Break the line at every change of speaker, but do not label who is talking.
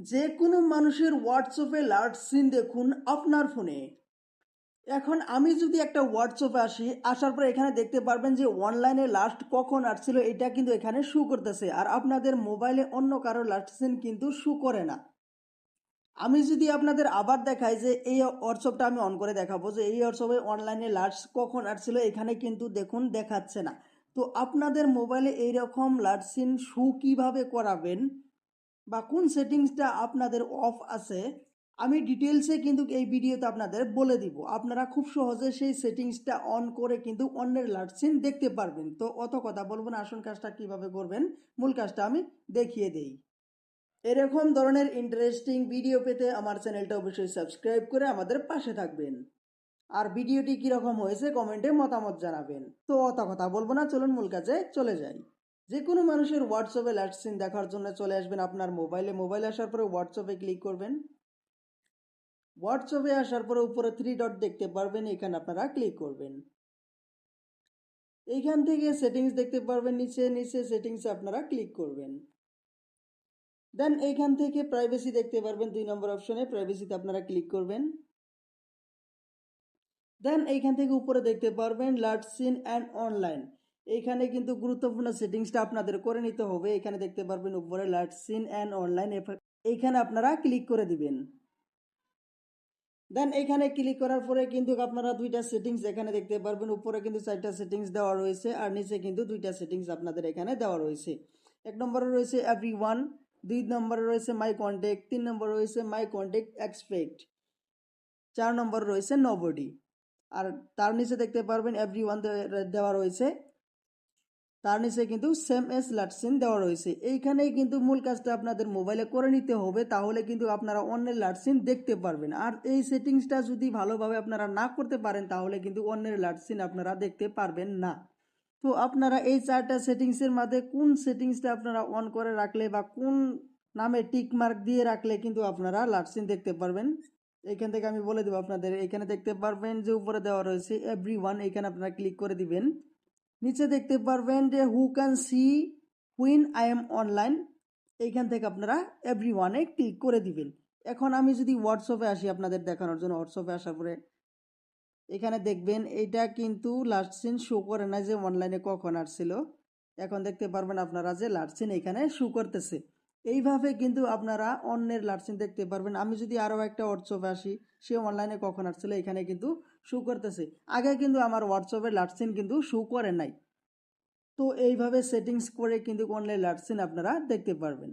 যে কোনো মানুষের হোয়াটসঅ্যাপে লাস্ট সিন দেখুন আপনার ফোনে। এখন আমি যদি একটা হোয়াটসঅ্যাপে আসার পর এখানে দেখতে পারবেন যে অনলাইনে লাস্ট কখন আসছিল এটা কিন্তু এখানে শো করতেছে, আর আপনাদের মোবাইলে অন্য কারো লাস্ট সিন কিন্তু শো করে না। আমি যদি আপনাদের আবার দেখাই যে এই হোয়াটসঅ্যাপটা আমি অন করে দেখাবো যে এই হোয়াটসঅ্যাপে অনলাইনে লাস্ট কখন আসছিল, এখানে কিন্তু দেখুন দেখাচ্ছে না। তো আপনাদের মোবাইলে এইরকম লাস্ট সিন শো কীভাবে করাবেন বা কোন সেটিংসটা আপনাদের অফ আছে আমি ডিটেলসে কিন্তু এই ভিডিওতে আপনাদের বলে দিব। আপনারা খুব সহজে সেই সেটিংসটা অন করে কিন্তু অন্যের লাস্ট সিন দেখতে পারবেন। তো অত কথা বলবো না, আসল কাজটা কিভাবে করবেন মূল কাজটা আমি দেখিয়ে দেই। এরকম ধরনের ইন্টারেস্টিং ভিডিও পেতে আমার চ্যানেলটা অবশ্যই সাবস্ক্রাইব করে আমাদের পাশে থাকবেন। আর ভিডিওটি কীরকম হয়েছে কমেন্টে মতামত জানাবেন। তো অত কথা বলবো না, চলুন মূল কাজে চলে যাই। যে কোনো মানুষের হোয়াটসঅ্যাপে লাস্ট সিন দেখার জন্য চলে আসবেন আপনার মোবাইলে আসার পরে হোয়াটসঅ্যাপে ক্লিক করবেন। হোয়াটসঅ্যাপে আসার পরে উপরে 3 ডট দেখতে পারবেন, এখানে আপনারা ক্লিক করবেন। এইখান থেকে সেটিংস দেখতে পারবেন, নিচে নিচে সেটিংসে আপনারা ক্লিক করবেন। দেন এইখান থেকে প্রাইভেসি দেখতে পারবেন, 2 নম্বর অপশনে প্রাইভেসিতে আপনারা ক্লিক করবেন। দেন এইখান থেকে উপরে দেখতে পারবেন লাস্ট সিন অ্যান্ড অনলাইন। এইখানে কিন্তু গুরুত্বপূর্ণ সেটিংসটা আপনাদের করে নিতে হবে। এখানে দেখতে পারবেন উপরে লাস্ট সিন অ্যান্ড অনলাইন, এইখানে আপনারা ক্লিক করে দিবেন। দেন এখানে ক্লিক করার পরে কিন্তু আপনারা দুইটা সেটিংস এখানে দেখতে পারবেন। উপরে কিন্তু 4টা সেটিংস দেওয়া রয়েছে আর নিচে কিন্তু 2টা সেটিংস আপনাদের এখানে দেওয়া রয়েছে। 1 নম্বরে রয়েছে এভরিওয়ান, 2 নম্বরে রয়েছে মাই কন্ট্যাক্ট, 3 নম্বরে রয়েছে মাই কন্ট্যাক্ট এক্সপেক্ট, 4 নম্বরে রয়েছে নোবডি। আর তার নিচে দেখতে পারবেন এভরিওয়ান দেওয়া রয়েছে, তার নিচে কিন্তু সেম এস লাস্ট সিন দেওয়া রয়েছে। এইখানেই কিন্তু মূল কাজটা আপনাদের মোবাইলে করে নিতে হবে, তাহলে কিন্তু আপনারা অন্যের লাস্ট সিন দেখতে পারবেন। আর এই সেটিংসটা যদি ভালোভাবে আপনারা না করতে পারেন তাহলে কিন্তু অন্যের লাস্ট সিন আপনারা দেখতে পারবেন না। তো আপনারা এই 4টা সেটিংসের মধ্যে কোন সেটিংসটা আপনারা অন করে রাখলে বা কোন নামে টিক মার্ক দিয়ে রাখলে কিন্তু আপনারা লাস্ট সিন দেখতে পারবেন এইখান থেকে আমি বলে দেবো আপনাদের। এখানে দেখতে পারবেন যে উপরে দেওয়া রয়েছে এভরিওয়ান, এখানে আপনারা ক্লিক করে দিবেন। নিচে দেখতে পারবেন যে who can see when I am online, এইখান থেকে আপনারা এভরিওয়ানে ক্লিক করে দিবেন। এখন আমি যদি হোয়াটসঅ্যাপে আসি আপনাদের দেখানোর জন্য, হোয়াটসঅ্যাপে আসার পরে এখানে দেখবেন এইটা কিন্তু লাস্ট সিন শো করে না যে অনলাইনে কখন আসছিল। এখন দেখতে পারবেন আপনারা যে লাস্ট সিন এখানে শো করতেছে। এইভাবে কিন্তু আপনারা অন্যের লাস্ট সিন দেখতে পারবেন। আমি যদি আরও একটা হোয়াটসঅ্যাপে আসি, সে অনলাইনে কখন আসছিল এখানে কিন্তু শো করতেছে। আগে কিন্তু আমার হোয়াটসঅ্যাপের লাস্ট সিন কিন্তু শো করে নাই। তো এইভাবে সেটিংস করে কিন্তু অনলাইন লাস্ট সিন আপনারা দেখতে পারবেন।